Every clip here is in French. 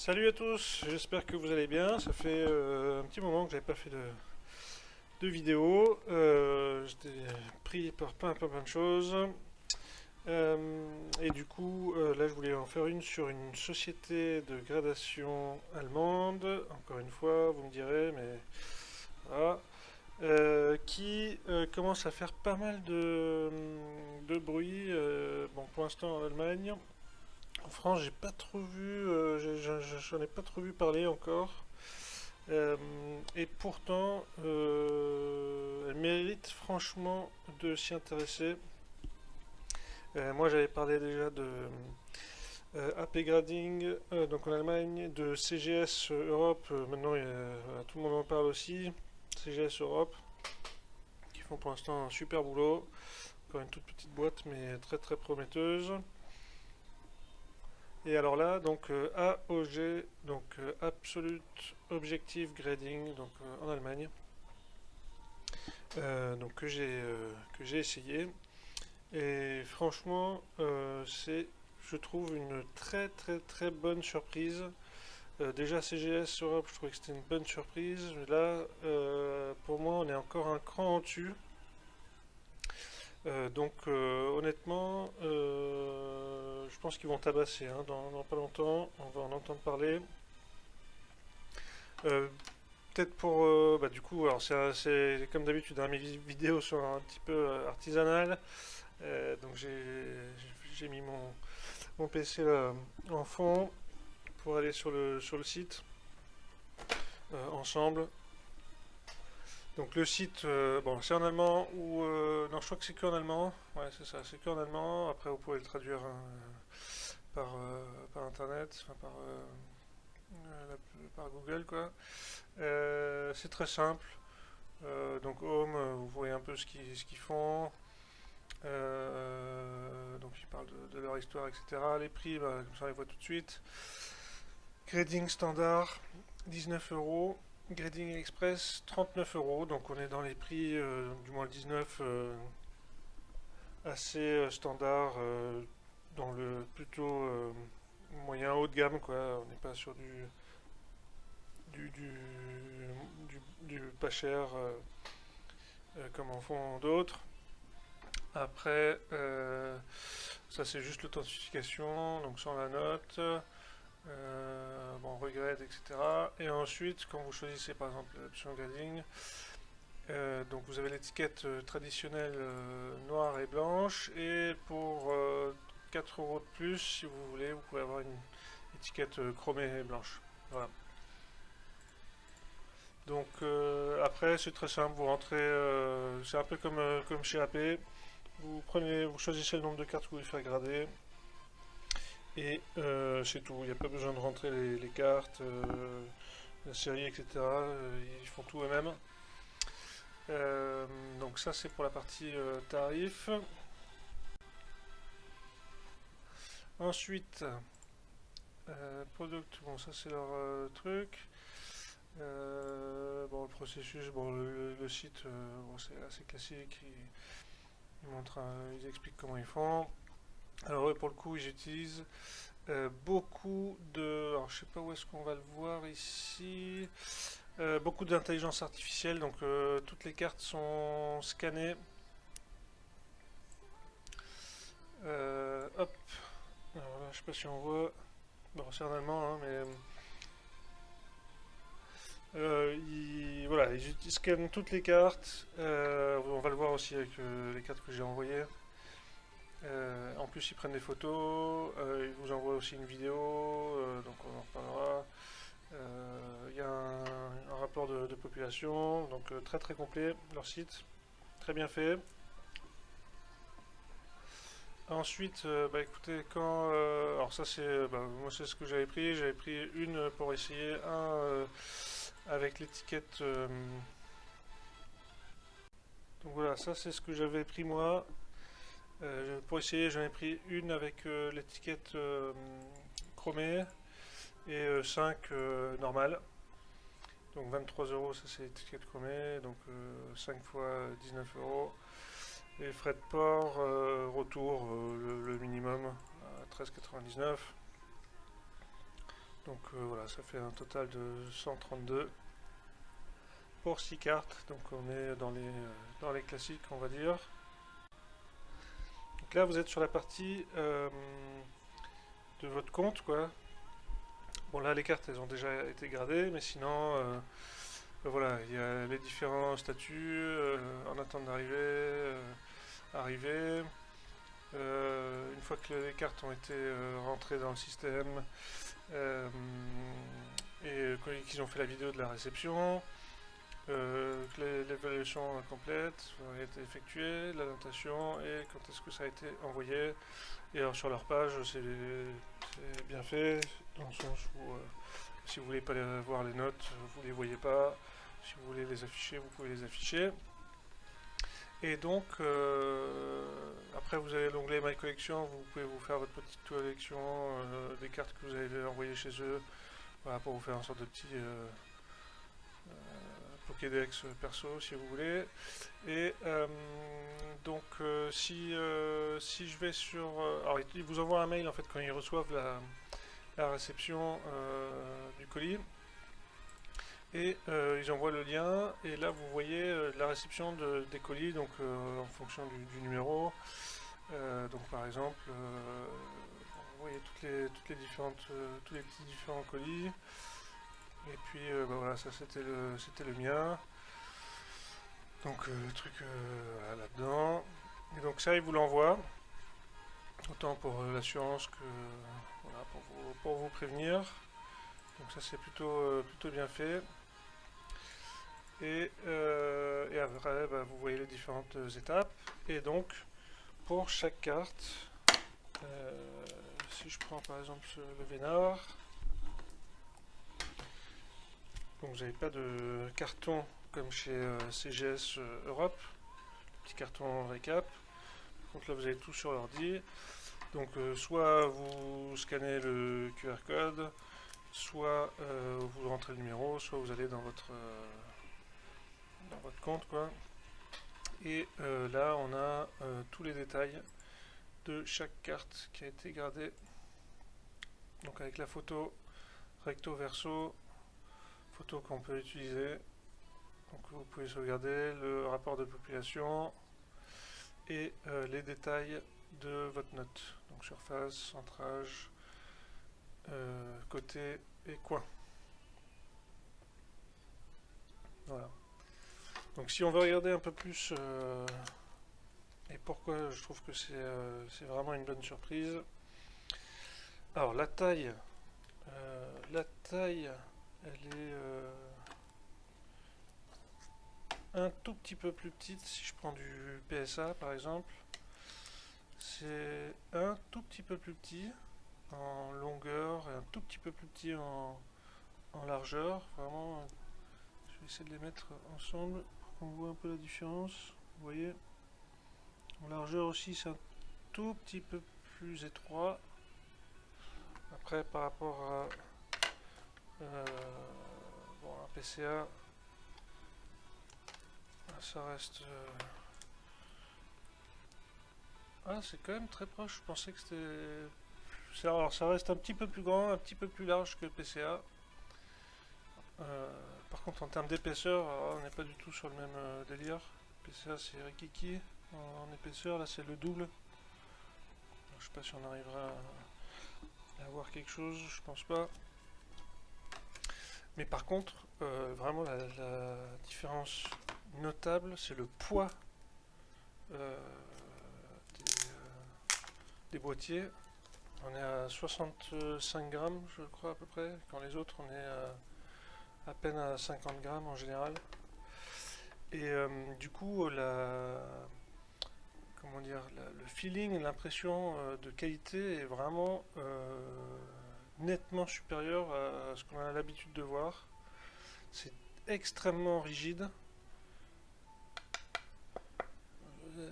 Salut à tous, j'espère que vous allez bien. Ça fait un petit moment que j'avais pas fait de vidéo. J'étais pris par plein de choses. Et du coup, là, je voulais en faire une sur une société de gradation allemande. Encore une fois, vous me direz, mais voilà. Qui commence à faire pas mal de bruit. Bon, pour l'instant en Allemagne. En France, j'ai pas trop vu, j'en ai pas trop vu parler encore. Euh, et pourtant, elle mérite franchement de s'y intéresser. Moi, j'avais parlé déjà de AP Grading, donc en Allemagne, de CGS Europe. Maintenant, voilà, tout le monde en parle aussi. CGS Europe, qui font pour l'instant un super boulot. Encore une toute petite boîte, mais très prometteuse. Et alors là, donc AOG, donc Absolute Objective Grading, donc en Allemagne, donc que j'ai essayé. Et franchement, c'est, je trouve, une très bonne surprise. Déjà CGS Europe, je trouvais que c'était une bonne surprise. Mais là, pour moi, on est encore un cran au-dessus. Donc honnêtement, je pense qu'ils vont tabasser hein, dans pas longtemps. On va en entendre parler. Euh, Peut-être pour bah, du coup, alors c'est comme d'habitude, hein, mes vidéos sont un petit peu artisanales. Donc j'ai mis mon PC là, en fond pour aller sur le site ensemble. Donc le site, bon, c'est en allemand ou non, je crois que c'est que en allemand. Ouais, c'est ça, c'est que en allemand. Après, vous pouvez le traduire hein, par internet, enfin par Google quoi. C'est très simple. Donc Home, vous voyez un peu ce qu'ils font. Donc ils parlent de leur histoire, etc. Les prix, bah, comme ça on les voit tout de suite. Grading standard, 19 euros. Grading Express, 39 euros. Donc on est dans les prix, du moins le 19, assez standard, dans le plutôt moyen haut de gamme, quoi. On n'est pas sur du, du, du pas cher comme en font d'autres. Après, ça c'est juste l'authentification, donc sans la note, bon, regret, etc. Et ensuite, quand vous choisissez par exemple l'option grading, donc vous avez l'étiquette traditionnelle noire et blanche, et pour 4 euros de plus, si vous voulez, vous pouvez avoir une étiquette chromée et blanche. Voilà. Donc après, c'est très simple, vous rentrez, c'est un peu comme chez AP. Vous choisissez le nombre de cartes que vous voulez faire grader et c'est tout. Il n'y a pas besoin de rentrer les cartes, la série, etc. Ils font tout eux-mêmes. Donc ça c'est pour la partie tarif. Ensuite, product, bon ça c'est leur truc. Bon le processus, bon le site, bon, c'est assez classique. Ils montrent, ils expliquent comment ils font. Alors eux, pour le coup, ils utilisent beaucoup de... Alors je sais pas où est-ce qu'on va le voir ici. Beaucoup d'intelligence artificielle, donc toutes les cartes sont scannées. Hop. Alors là, je sais pas si on voit. Bon, c'est en allemand, hein, mais... voilà, ils scannent toutes les cartes. On va le voir aussi avec les cartes que j'ai envoyées. En plus, ils prennent des photos, ils vous envoient aussi une vidéo, donc on en reparlera. Il y a un rapport de population, donc très complet, leur site, très bien fait. Ensuite, bah écoutez, alors ça c'est, bah, moi c'est ce que j'avais pris une pour essayer, avec l'étiquette. Donc voilà, ça c'est ce que j'avais pris moi. Pour essayer, j'en ai pris une avec l'étiquette chromée et 5 normales. Donc 23 euros, ça c'est l'étiquette chromée, donc 5 fois 19 euros. Et frais de port, retour, le minimum à 13,99. Donc voilà, ça fait un total de 132 pour 6 cartes. Donc on est dans les classiques, on va dire. Donc là, vous êtes sur la partie de votre compte, quoi. Bon, là, les cartes, elles ont déjà été gradées, mais sinon, voilà, il y a les différents statuts en attente d'arriver, arriver. Une fois que les cartes ont été rentrées dans le système et qu'ils ont fait la vidéo de la réception, que l'évaluation complète a été effectuée, la notation et quand est-ce que ça a été envoyé. Et alors sur leur page, c'est bien fait, dans le sens où si vous voulez pas voir les notes, vous les voyez pas. Si vous voulez les afficher, vous pouvez les afficher. Et donc, après vous avez l'onglet My Collection, vous pouvez vous faire votre petite collection des cartes que vous avez envoyées chez eux, voilà, pour vous faire une sorte de petit Pokédex perso si vous voulez. Et donc si je vais sur... alors ils vous envoient un mail en fait quand ils reçoivent la réception du colis. Et ils envoient le lien et là vous voyez la réception des colis donc en fonction du numéro. Donc par exemple vous voyez toutes les différentes tous les petits différents colis. Et puis bah voilà, ça c'était le mien. Donc le truc voilà, là-dedans. Et donc ça, il vous l'envoie. Autant pour l'assurance que voilà, pour vous prévenir. Donc ça c'est plutôt bien fait. Et après, bah, vous voyez les différentes étapes. Et donc, pour chaque carte, si je prends par exemple le Vénard, donc vous n'avez pas de carton comme chez CGS Europe, petit carton récap. Par contre là vous avez tout sur l'ordi. Donc soit vous scannez le QR code, soit vous rentrez le numéro, soit vous allez dans votre compte, quoi. Et là on a tous les détails de chaque carte qui a été gradée. Donc avec la photo recto verso, photo qu'on peut utiliser. Donc vous pouvez sauvegarder le rapport de population et les détails de votre note. Donc surface, centrage, côté et coin. Voilà. Donc si on veut regarder un peu plus et pourquoi je trouve que c'est vraiment une bonne surprise. Alors la taille, elle est un tout petit peu plus petite. Si je prends du PSA par exemple, c'est un tout petit peu plus petit en longueur et un tout petit peu plus petit en largeur. Vraiment, je vais essayer de les mettre ensemble pour qu'on voit un peu la différence. Vous voyez, en largeur aussi c'est un tout petit peu plus étroit. Après par rapport à bon, un PCA, ça reste ah, c'est quand même très proche. Je pensais que c'était... Alors ça reste un petit peu plus grand, un petit peu plus large que le PCA. Par contre en termes d'épaisseur, on n'est pas du tout sur le même délire. PCA c'est Rikiki en épaisseur, là c'est le double. Je sais pas si on arrivera à avoir quelque chose, je pense pas. Mais par contre, vraiment la différence notable, c'est le poids des boîtiers. On est à 65 grammes, je crois à peu près, quand les autres on est à peine à 50 grammes en général. Et du coup, comment dire, le feeling, l'impression de qualité est vraiment nettement supérieur à ce qu'on a l'habitude de voir. C'est extrêmement rigide.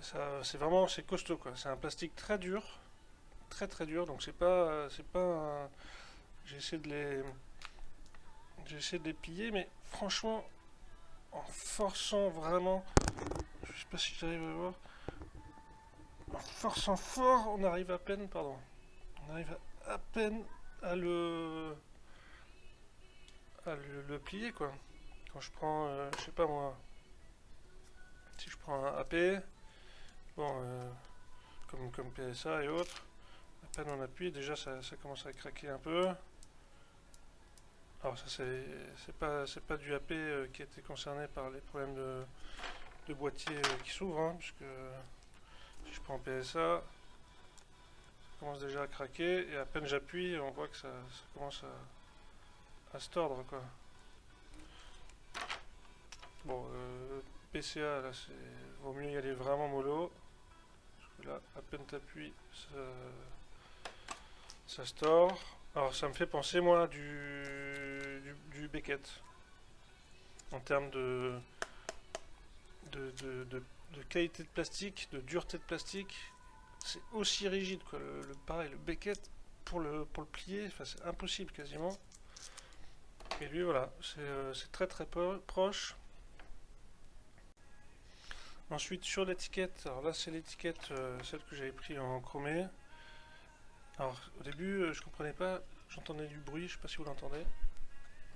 C'est costaud, quoi. C'est un plastique très dur, très dur. Donc c'est pas j'ai essayé de les plier, mais franchement, en forçant vraiment, je sais pas si j'arrive à voir, en forçant fort, on arrive à peine, pardon, on arrive à peine à le à le plier quoi. Quand je prends, je sais pas moi, si je prends un AP, bon, comme PSA et autres, à peine on appuie, déjà ça commence à craquer un peu. Alors ça c'est pas du AP qui a été concerné par les problèmes de boîtier qui s'ouvre, hein, puisque si je prends PSA, ça commence déjà à craquer et à peine j'appuie, on voit que ça commence à se tordre quoi. Bon, PCA là, vaut mieux y aller vraiment mollo. Parce que là, à peine t'appuies, ça se tord. Alors ça me fait penser moi du Beckett en termes de qualité de plastique, de dureté de plastique. C'est aussi rigide quoi. Pareil, le Beckett pour le plier, enfin, c'est impossible quasiment. Et lui voilà, c'est très très proche. Ensuite sur l'étiquette, alors là c'est l'étiquette, celle que j'avais pris en chromé. Alors au début je comprenais pas, j'entendais du bruit, je sais pas si vous l'entendez.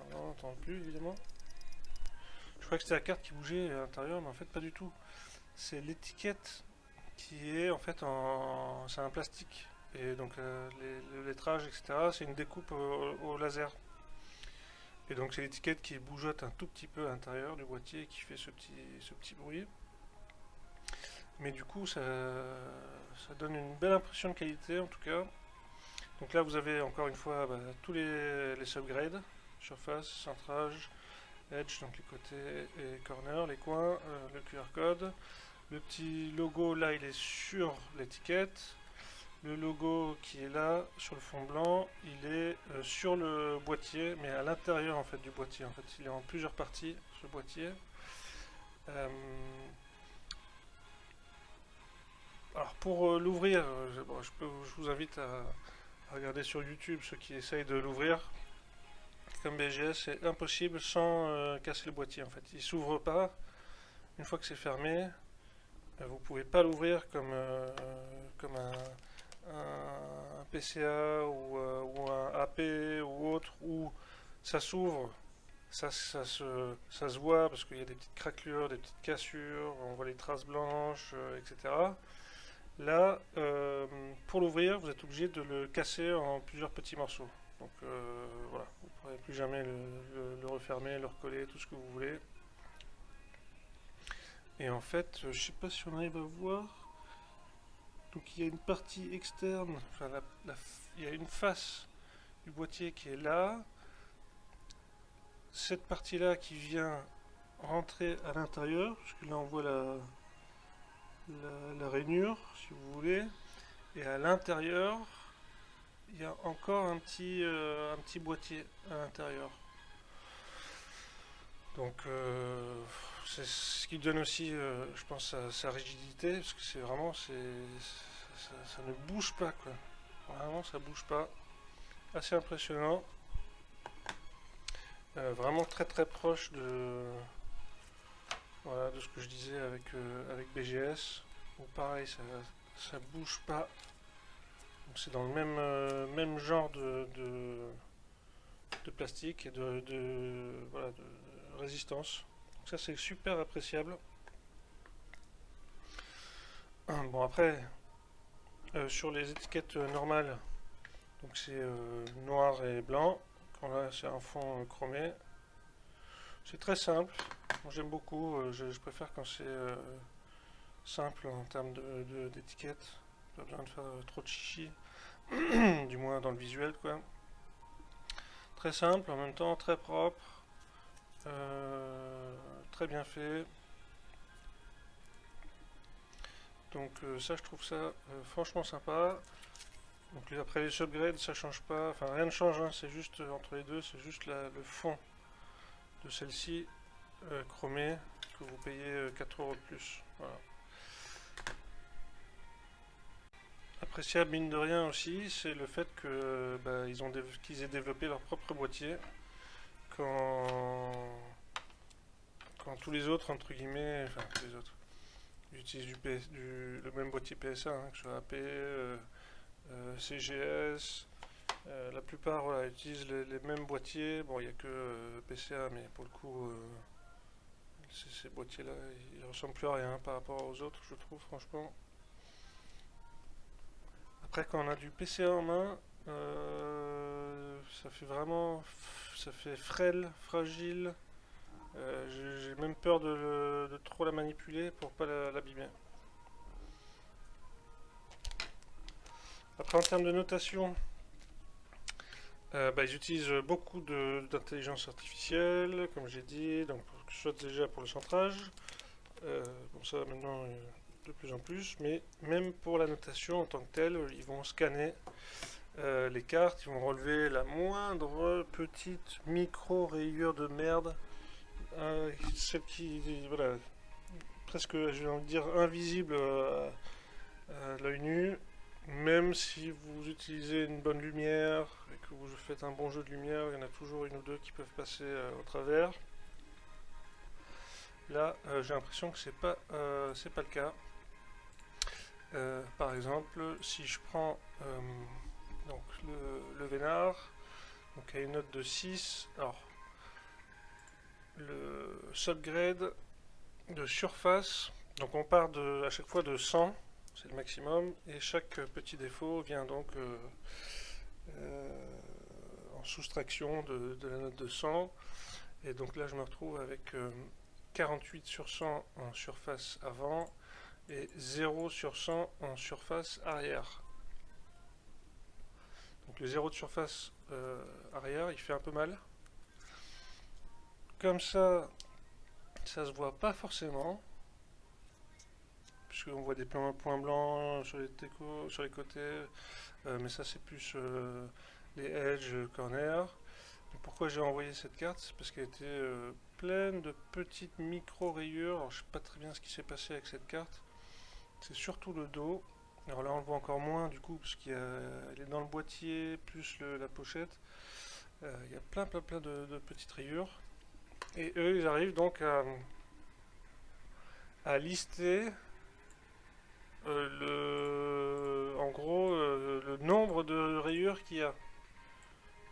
Alors on n'entend plus évidemment. Je croyais que c'était la carte qui bougeait à l'intérieur, mais en fait pas du tout. C'est l'étiquette qui est en fait c'est un plastique. Et donc le lettrage, etc., c'est une découpe au laser. Et donc c'est l'étiquette qui bougeote un tout petit peu à l'intérieur du boîtier qui fait ce petit bruit. Mais du coup ça donne une belle impression de qualité en tout cas. Donc là vous avez encore une fois tous les subgrades, surface, centrage, edge, donc les côtés et corner, les coins, le QR code. Le petit logo là il est sur l'étiquette. Le logo qui est là sur le fond blanc, il est sur le boîtier, mais à l'intérieur en fait du boîtier. En fait, il est en plusieurs parties ce boîtier. Alors pour l'ouvrir, je vous invite à regarder sur YouTube ceux qui essayent de l'ouvrir. Comme BGS, c'est impossible sans casser le boîtier en fait. Il s'ouvre pas. Une fois que c'est fermé, vous pouvez pas l'ouvrir comme un PCA ou un AP ou autre où ça s'ouvre, ça se voit parce qu'il y a des petites craquelures, des petites cassures, on voit les traces blanches, etc. Là, pour l'ouvrir, vous êtes obligé de le casser en plusieurs petits morceaux. Donc voilà, vous ne pourrez plus jamais le refermer, le recoller, tout ce que vous voulez. Et en fait, je ne sais pas si on arrive à voir. Donc il y a une partie externe, enfin il y a une face du boîtier qui est là. Cette partie-là qui vient rentrer à l'intérieur, parce que là on voit la rainure, si vous voulez. Et à l'intérieur, il y a encore un petit boîtier à l'intérieur. Donc c'est ce qui donne aussi, je pense, sa rigidité, parce que c'est vraiment, ça ne bouge pas quoi. Vraiment, ça bouge pas. Assez impressionnant. Vraiment très très proche voilà, de ce que je disais avec BGS. Où pareil, ça bouge pas. C'est dans le même genre de plastique et voilà, de résistance. Donc ça c'est super appréciable. Bon après, sur les étiquettes normales, donc c'est noir et blanc. Quand là c'est un fond chromé. C'est très simple. Moi j'aime beaucoup. Je préfère quand c'est simple en termes d'étiquette. Pas besoin de faire trop de chichi. Du moins dans le visuel quoi. Très simple, en même temps très propre, très bien fait. Donc ça je trouve ça franchement sympa. Donc après les subgrades ça change pas, enfin rien ne change, hein, c'est juste entre les deux, c'est juste le fond de celle-ci chromée que vous payez 4 € de plus. Voilà. Appréciable mine de rien aussi, c'est le fait que qu'ils aient développé leur propre boîtier quand tous les autres entre guillemets, enfin tous les autres, j'utilise le même boîtier PSA, hein, que ce soit AP, CGS, La plupart voilà, utilisent les mêmes boîtiers. Bon, il n'y a que PCA, mais pour le coup, ces boîtiers-là, ils ressemblent plus à rien par rapport aux autres, je trouve, franchement. Après, quand on a du PCA en main, ça fait vraiment, ça fait frêle, fragile. J'ai même peur de trop la manipuler pour pas l'abîmer. Après, en termes de notation, ils utilisent beaucoup d'intelligence artificielle, comme j'ai dit, donc soit déjà pour le centrage, bon ça maintenant de plus en plus, mais même pour la notation en tant que telle, ils vont scanner les cartes, ils vont relever la moindre petite micro-rayure de merde, celle qui, voilà, presque, j'ai envie de dire, invisible à l'œil nu, même si vous utilisez une bonne lumière et que vous faites un bon jeu de lumière, il y en a toujours une ou deux qui peuvent passer au travers. Là, j'ai l'impression que c'est pas le cas. Par exemple, si je prends donc le Vénard, donc à une note de 6, alors le subgrade de surface, donc on part à chaque fois de 100, c'est le maximum, et chaque petit défaut vient donc en soustraction de la note de 100, et donc là je me retrouve avec 48 sur 100 en surface avant et 0 sur 100 en surface arrière. Donc le 0 de surface arrière, il fait un peu mal. Comme ça se voit pas forcément, puisqu'on voit des points blancs sur les côtés, mais ça c'est plus les edge corner. Pourquoi j'ai envoyé cette carte? C'est parce qu'elle était pleine de petites micro-rayures. Alors, je sais pas très bien ce qui s'est passé avec cette carte. C'est surtout le dos. Alors là, on le voit encore moins du coup, parce qu'elle est dans le boîtier, plus la pochette. Il y a plein de petites rayures. Et eux, ils arrivent donc à lister en gros le nombre de rayures qu'il y a.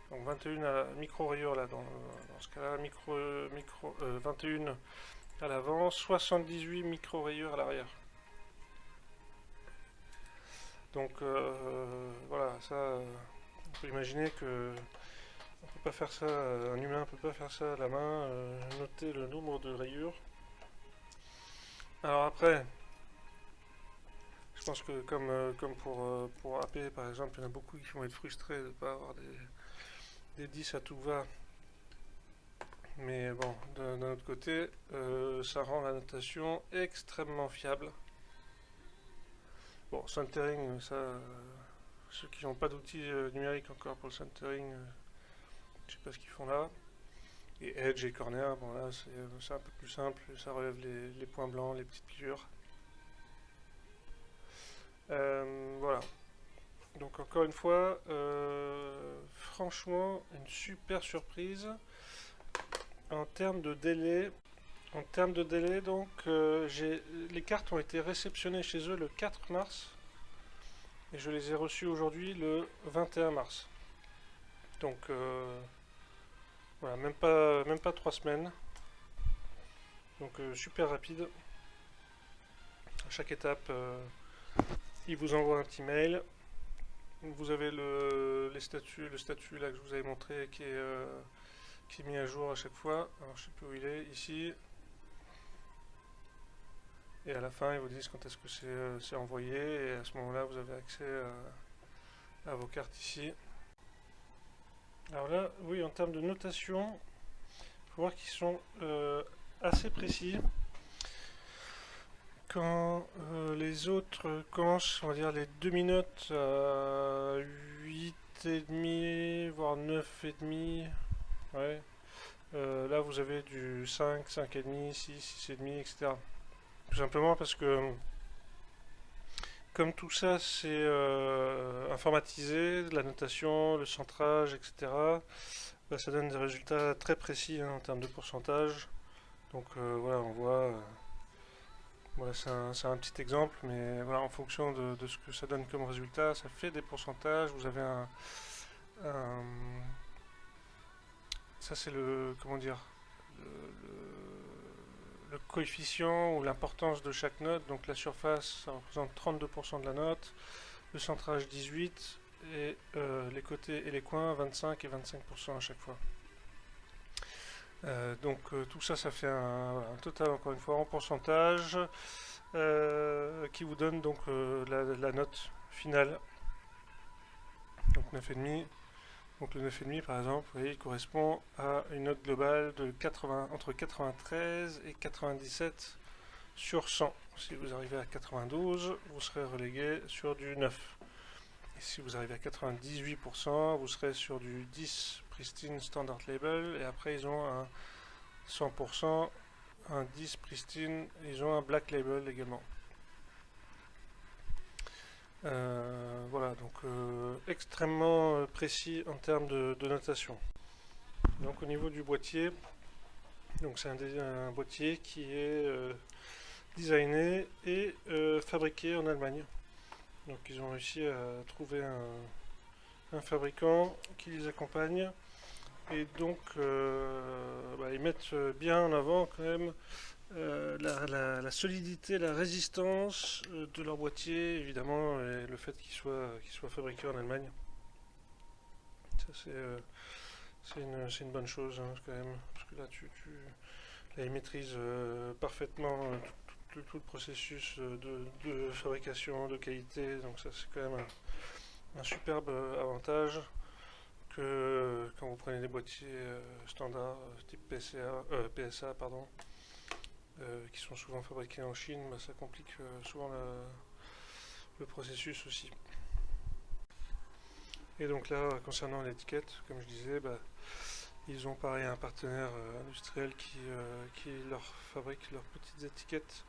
Donc 21 micro-rayures là, dans ce cas-là, 21 à l'avant, 78 micro-rayures à l'arrière. Donc voilà, ça, on peut imaginer que on peut pas faire ça, un humain peut pas faire ça à la main, noter le nombre de rayures. Alors après, je pense que comme pour AP par exemple, il y en a beaucoup qui vont être frustrés de ne pas avoir des 10 à tout va. Mais bon, d'un autre côté, ça rend la notation extrêmement fiable. Bon, centering, ça, ceux qui n'ont pas d'outils numériques encore pour le centering, je sais pas ce qu'ils font là. Et edge et corner, bon là c'est un peu plus simple, ça relève les points blancs, les petites piqûres. Voilà. Donc encore une fois, franchement, une super surprise en termes de délai. En termes de délai, donc, les cartes ont été réceptionnées chez eux le 4 mars et je les ai reçues aujourd'hui le 21 mars. Donc, voilà, même pas 3 semaines. Donc, super rapide. À chaque étape, ils vous envoient un petit mail. Vous avez le statut là que je vous avais montré qui est mis à jour à chaque fois. Alors, je sais plus où il est, ici. Et à la fin, ils vous disent quand est-ce que c'est envoyé. Et à ce moment-là, vous avez accès à vos cartes ici. Alors là, oui, en termes de notation, il faut voir qu'ils sont assez précis. Quand les autres commencent, on va dire, les demi-notes à 8,5, voire 9,5, ouais. Là, vous avez du 5, 5,5, 6, 6,5, etc. Tout simplement parce que comme tout ça c'est informatisé, la notation, le centrage, etc., bah, ça donne des résultats très précis hein, en termes de pourcentage. Donc voilà, on voit, voilà, c'est un petit exemple, mais voilà, en fonction de ce que ça donne comme résultat, ça fait des pourcentages. Vous avez ça c'est le, comment dire, le coefficient ou l'importance de chaque note. Donc la surface, ça représente 32% de la note, le centrage 18, et les côtés et les coins 25 et 25% à chaque fois. Donc tout ça, ça fait un total, encore une fois, en pourcentage, qui vous donne donc la note finale. Donc 9,5. Donc le 9,5 par exemple, vous voyez, il correspond à une note globale de 80, entre 93 et 97 sur 100. Si vous arrivez à 92, vous serez relégué sur du 9. Et si vous arrivez à 98%, vous serez sur du 10 Pristine Standard Label. Et après, ils ont un 100%, un 10 Pristine, ils ont un Black Label également. Voilà, donc extrêmement précis en termes de notation. Donc au niveau du boîtier, donc c'est un boîtier qui est designé et fabriqué en Allemagne. Donc ils ont réussi à trouver un fabricant qui les accompagne, et donc ils mettent bien en avant quand même la solidité, la résistance de leur boîtier, évidemment, et le fait qu'il soit fabriqué en Allemagne. Ça, c'est une bonne chose, hein, quand même, parce que là, là, ils maîtrisent parfaitement tout le processus de fabrication, de qualité, donc ça, c'est quand même un superbe avantage que quand vous prenez des boîtiers standards, type PSA, pardon, qui sont souvent fabriqués en Chine, ça complique souvent le processus aussi. Et donc là, concernant l'étiquette, comme je disais, ils ont pareil un partenaire industriel qui leur fabrique leurs petites étiquettes,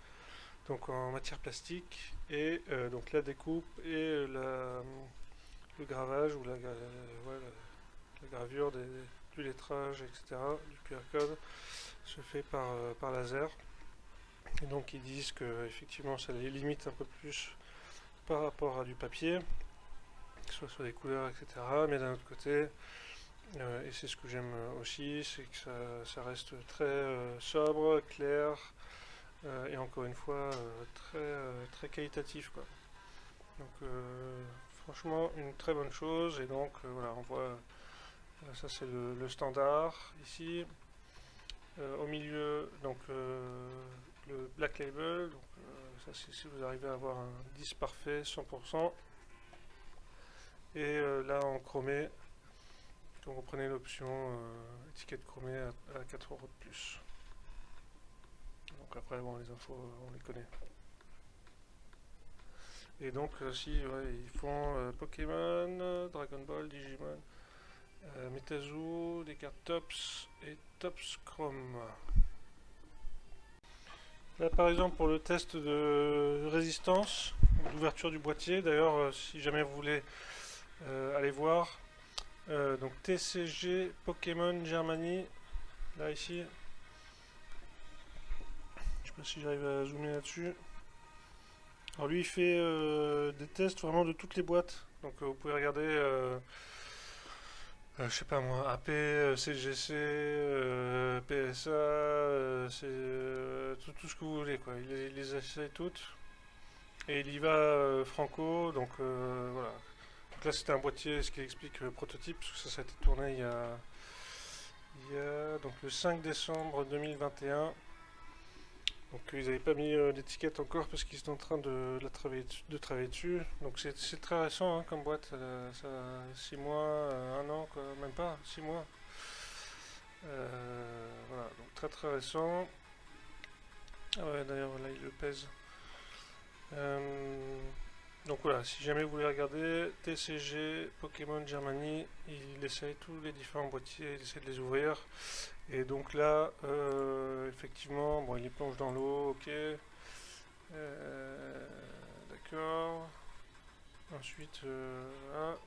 donc en matière plastique, et donc la découpe et le gravage ou la gravure du lettrage, etc., du QR code, se fait par laser. Et donc ils disent que effectivement ça les limite un peu plus par rapport à du papier, que ce soit sur les couleurs, etc. Mais d'un autre côté, et c'est ce que j'aime aussi, c'est que ça reste très sobre, clair, et encore une fois très qualitatif, quoi. Donc franchement une très bonne chose. Et donc voilà, on voit ça, c'est le standard ici. Au milieu, donc le Black Label, donc, ça c'est si vous arrivez à avoir un 10 parfait, 100%. Et là en chromé, quand vous prenez l'option étiquette chromée à 4 euros de plus. Donc après, bon, les infos, on les connaît. Et donc, si ils font Pokémon, Dragon Ball, Digimon, Metazoo, des cartes Tops et Tops Chrome. Là, par exemple, pour le test de résistance, d'ouverture du boîtier, d'ailleurs, si jamais vous voulez aller voir, donc TCG Pokémon Germany, là ici, je sais pas si j'arrive à zoomer là-dessus. Alors lui, il fait des tests vraiment de toutes les boîtes, donc vous pouvez regarder. Je sais pas moi, AP, CGC, PSA, tout ce que vous voulez, quoi. Il les essaie toutes. Et il y va franco, donc voilà. Donc là c'était un boîtier, ce qui explique le prototype, parce que ça a été tourné il y a donc le 5 décembre 2021. Donc ils n'avaient pas mis d'étiquette encore parce qu'ils sont en train de travailler dessus. Donc c'est très récent, hein, comme boîte, ça a 6 mois, 1 an, quoi, même pas, 6 mois. Voilà, donc très très récent. Ah ouais, d'ailleurs là il le pèse. Donc voilà, si jamais vous voulez regarder TCG Pokémon Germany, il essaye tous les différents boîtiers, il essaie de les ouvrir. Et donc là, effectivement, bon, il les plonge dans l'eau, ok. D'accord. Ensuite, voilà.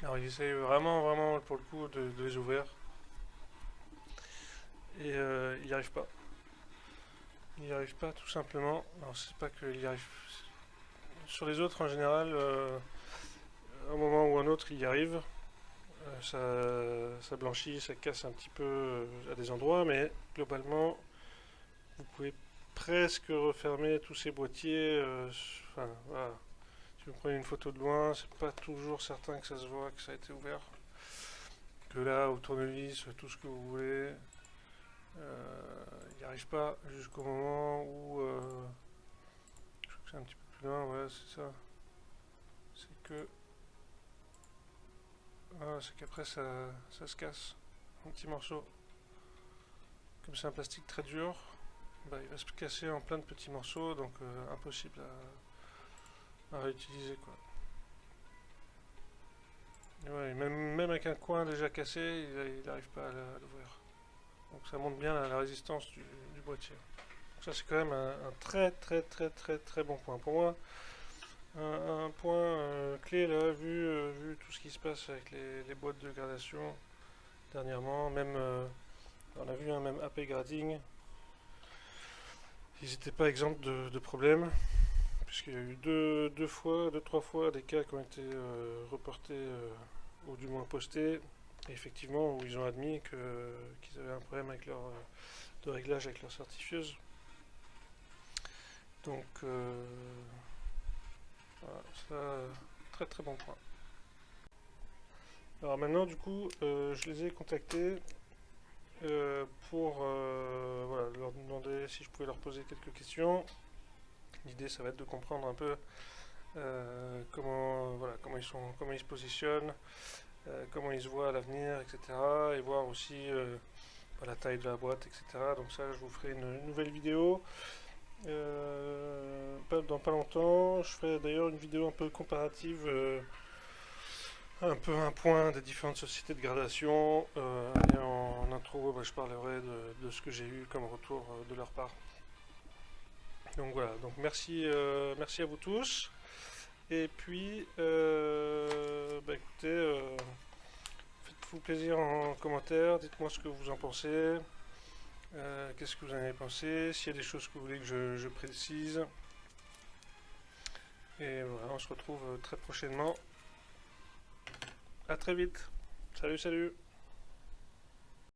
Alors il essaye vraiment, pour le coup, de les ouvrir. Et il n'y arrive pas. Il n'y arrive pas, tout simplement. Alors c'est pas qu'il y arrive. Sur les autres, en général, au moment où l'autre il y arrive. Ça blanchit, ça casse un petit peu à des endroits, mais globalement, vous pouvez presque refermer tous ces boîtiers. Enfin, voilà. Si vous prenez une photo de loin, c'est pas toujours certain que ça se voit que ça a été ouvert. Que là, au tournevis, tout ce que vous voulez, il n'y arrive pas jusqu'au moment où. Je crois que c'est un petit peu plus loin, ouais, c'est ça. C'est que. Ah, c'est qu'après ça se casse en petits morceaux. Comme c'est un plastique très dur, bah, il va se casser en plein de petits morceaux, donc impossible à réutiliser quoi. Et ouais, même avec un coin déjà cassé, il n'arrive pas à l'ouvrir. Donc ça montre bien la résistance du boîtier. Donc ça c'est quand même un très très très très très bon point. Pour moi, un point clé là, vu tout ce qui se passe avec les boîtes de gradation dernièrement, même on a vu même AP Grading, ils n'étaient pas exempts de problèmes, puisqu'il y a eu deux, trois fois des cas qui ont été reportés ou du moins postés, et effectivement où ils ont admis qu'ils avaient un problème avec de réglage avec leur certifieuse. Donc voilà, ça, très très bon point. Alors maintenant du coup, je les ai contactés pour voilà, leur demander si je pouvais leur poser quelques questions. L'idée, ça va être de comprendre un peu comment ils se positionnent, comment ils se voient à l'avenir, etc. Et voir aussi la taille de la boîte, etc. Donc ça, je vous ferai une nouvelle vidéo dans pas longtemps. Je ferai d'ailleurs une vidéo un peu comparative, un peu un point des différentes sociétés de gradation. Et en intro, je parlerai de ce que j'ai eu comme retour de leur part. Donc voilà, donc merci à vous tous. Et puis, écoutez, faites-vous plaisir en commentaire, dites-moi ce que vous en pensez, qu'est-ce que vous en avez pensé, s'il y a des choses que vous voulez que je précise. Et voilà, on se retrouve très prochainement. À très vite. Salut, salut.